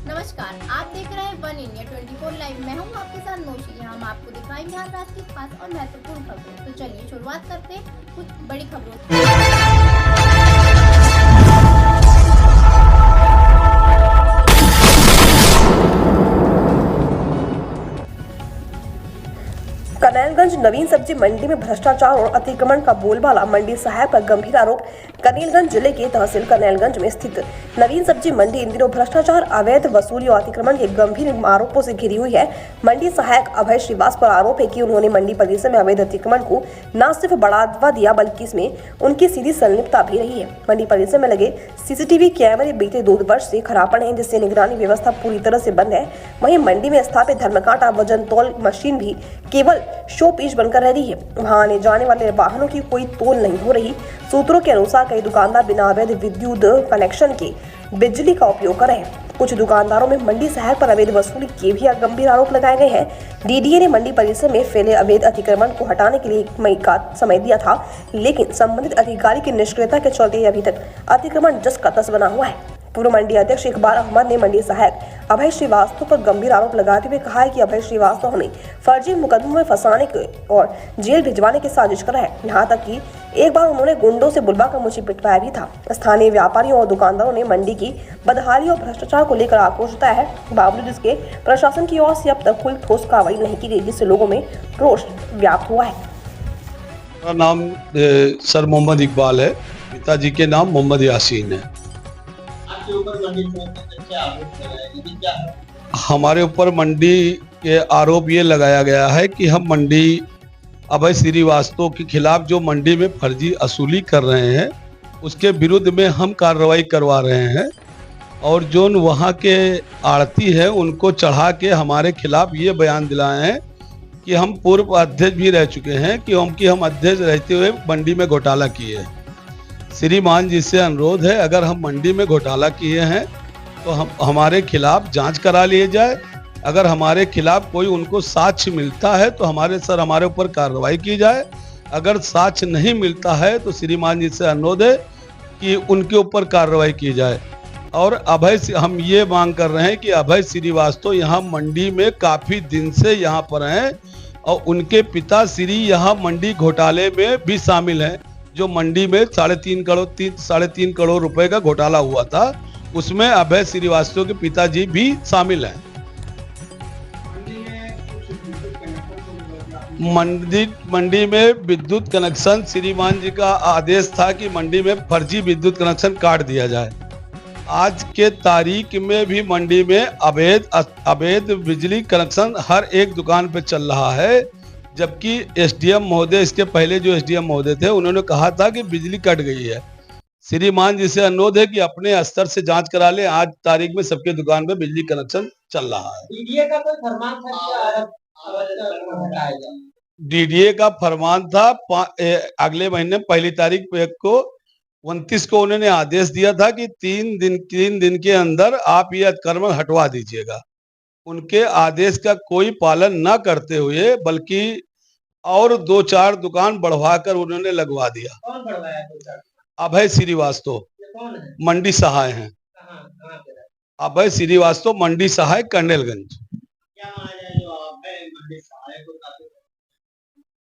नमस्कार, आप देख रहे हैं वन इंडिया 24 लाइव। मैं हूं आपके साथ नौशी। यहाँ हम आपको दिखाएंगे हर रात की खास और महत्वपूर्ण खबरें। तो चलिए शुरुआत करते हैं कुछ बड़ी खबरों से। कनेलगंज नवीन सब्जी मंडी में भ्रष्टाचार और अतिक्रमण का बोलबाला। मंडी सहायक पर गंभीर आरोप। कनेलगंज जिले के तहसील कनेलगंज में स्थित नवीन सब्जी मंडी इन दिनों भ्रष्टाचार, अवैध वसूली और अतिक्रमण के गंभीर आरोपों से घिरी हुई है। मंडी सहायक अभय श्रीवास्तव पर आरोप है कि उन्होंने मंडी परिसर में अवैध अतिक्रमण को न सिर्फ बढ़ावा दिया बल्कि इसमें उनकी सीधी संलिप्तता भी रही है। मंडी परिसर में लगे सीसीटीवी कैमरे बीते 2 वर्ष से खराब पड़े हैं, जिससे निगरानी व्यवस्था पूरी तरह से बंद है। वहीं मंडी में स्थापित धर्मकांटा वजन तौल मशीन भी केवल शो पीस बनकर रह रही है। वहां आने जाने वाले वाहनों की कोई तोल नहीं हो रही। सूत्रों के अनुसार कई दुकानदार बिना अवैध विद्युत कनेक्शन के बिजली का उपयोग कर रहे हैं। कुछ दुकानदारों में मंडी सहायक पर अवैध वसूली के भी गंभीर आरोप लगाए गए हैं। डीडीए ने मंडी परिसर में फैले अवैध अतिक्रमण को हटाने के लिए 1 मई का समय दिया था, लेकिन संबंधित अधिकारी की निष्क्रियता के चलते अभी तक अतिक्रमण जस का तस बना हुआ है। पूर्व मंडी अध्यक्ष इकबाल अहमद ने मंडी सहायक अभय श्रीवास्तव पर गंभीर आरोप लगाते हुए कहा है कि अभय श्रीवास्तव ने फर्जी मुकदमों में फंसाने और जेल भिजवाने की साजिश करा है। यहाँ तक कि एक बार उन्होंने गुंडों से बुलवाकर मुझे पिटवाया भी था। स्थानीय व्यापारियों और दुकानदारों ने मंडी की बदहाली और भ्रष्टाचार को लेकर आक्रोश जताया है। बावजूद इसके प्रशासन की ओर से अब तक कोई ठोस कार्रवाई नहीं की गई, जिससे लोगों में रोष व्याप्त हुआ है। मेरा नाम सर मोहम्मद इकबाल है। पिताजी के नाम मोहम्मद यासीन है। हमारे ऊपर मंडी के आरोप ये लगाया गया है कि हम मंडी अभय श्रीवास्तव के खिलाफ जो मंडी में फर्जी असूली कर रहे हैं उसके विरुद्ध में हम कार्रवाई करवा रहे हैं, और जो वहाँ के आड़ती है उनको चढ़ा के हमारे खिलाफ ये बयान दिलाए हैं कि हम पूर्व अध्यक्ष भी रह चुके हैं, कि हम अध्यक्ष रहते हुए मंडी में घोटाला किए हैं। श्रीमान जी से अनुरोध है, अगर हम मंडी में घोटाला किए हैं तो हमारे खिलाफ जांच करा लिए जाए। अगर हमारे खिलाफ कोई उनको साक्ष्य मिलता है तो हमारे ऊपर कार्रवाई की जाए। अगर साक्ष्य नहीं मिलता है तो श्रीमान जी से अनुरोध है कि उनके ऊपर कार्रवाई की जाए। और हम ये मांग कर रहे हैं कि अभय श्रीवास्तव यहाँ मंडी में काफ़ी दिन से यहाँ पर हैं, और उनके पिता श्री यहाँ मंडी घोटाले में भी शामिल हैं। जो मंडी में 3.5 करोड़ रुपए का घोटाला हुआ था, उसमें अभय श्रीवास्तव के पिताजी भी शामिल हैं। मंडी में विद्युत कनेक्शन, श्रीमान जी का आदेश था कि मंडी में फर्जी विद्युत कनेक्शन काट दिया जाए। आज के तारीख में भी मंडी में अवैध बिजली कनेक्शन हर एक दुकान पे चल रहा है, जबकि एसडीएम महोदय, इसके पहले जो एसडीएम महोदय थे, उन्होंने कहा था कि बिजली कट गई है। श्रीमान जी से अनुरोध है कि अपने स्तर से जांच करा ले। आज तारीख में सबके दुकान पे बिजली कनेक्शन चल रहा है। डीडीए का कोई फरमान था? डीडीए का फरमान था अगले महीने 1 तारीख को 29 को उन्होंने आदेश दिया था कि 3 दिन के अंदर आप ये अतिक्रमण हटवा दीजिएगा। उनके आदेश का कोई पालन न करते हुए बल्कि और 2-4 दुकान बढ़वाकर उन्होंने लगवा दिया। कौन बढ़वाया? अभय श्रीवास्तव कौन है? मंडी सहाय हैं। कहाँ पे? अभय श्रीवास्तव मंडी सहाय कनेलगंज। क्या माना जाए जो अभय मंडी सहाय को काफी?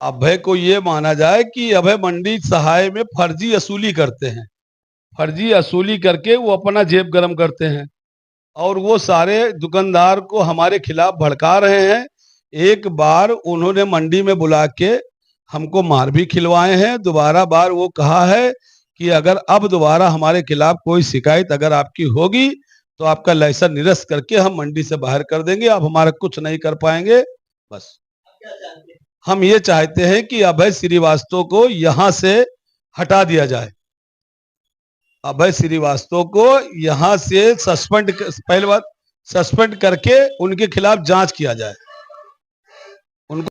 अभय को ये माना जाए कि अभय मंडी सहाय में फर्जी असूली करते हैं। फर्जी असूली करके वो अपना जेब गरम करते हैं, और वो सारे दुकानदार को हमारे खिलाफ भड़का रहे हैं। एक बार उन्होंने मंडी में बुला के हमको मार भी खिलवाए हैं। दोबारा बार वो कहा है कि अगर अब दोबारा हमारे खिलाफ कोई शिकायत अगर आपकी होगी तो आपका लाइसेंस निरस्त करके हम मंडी से बाहर कर देंगे, आप हमारा कुछ नहीं कर पाएंगे। बस हम ये चाहते हैं कि अभय श्रीवास्तव को यहाँ से हटा दिया जाए। अभय श्रीवास्तव को यहाँ से पहले बात सस्पेंड करके उनके खिलाफ जांच किया जाए। उनको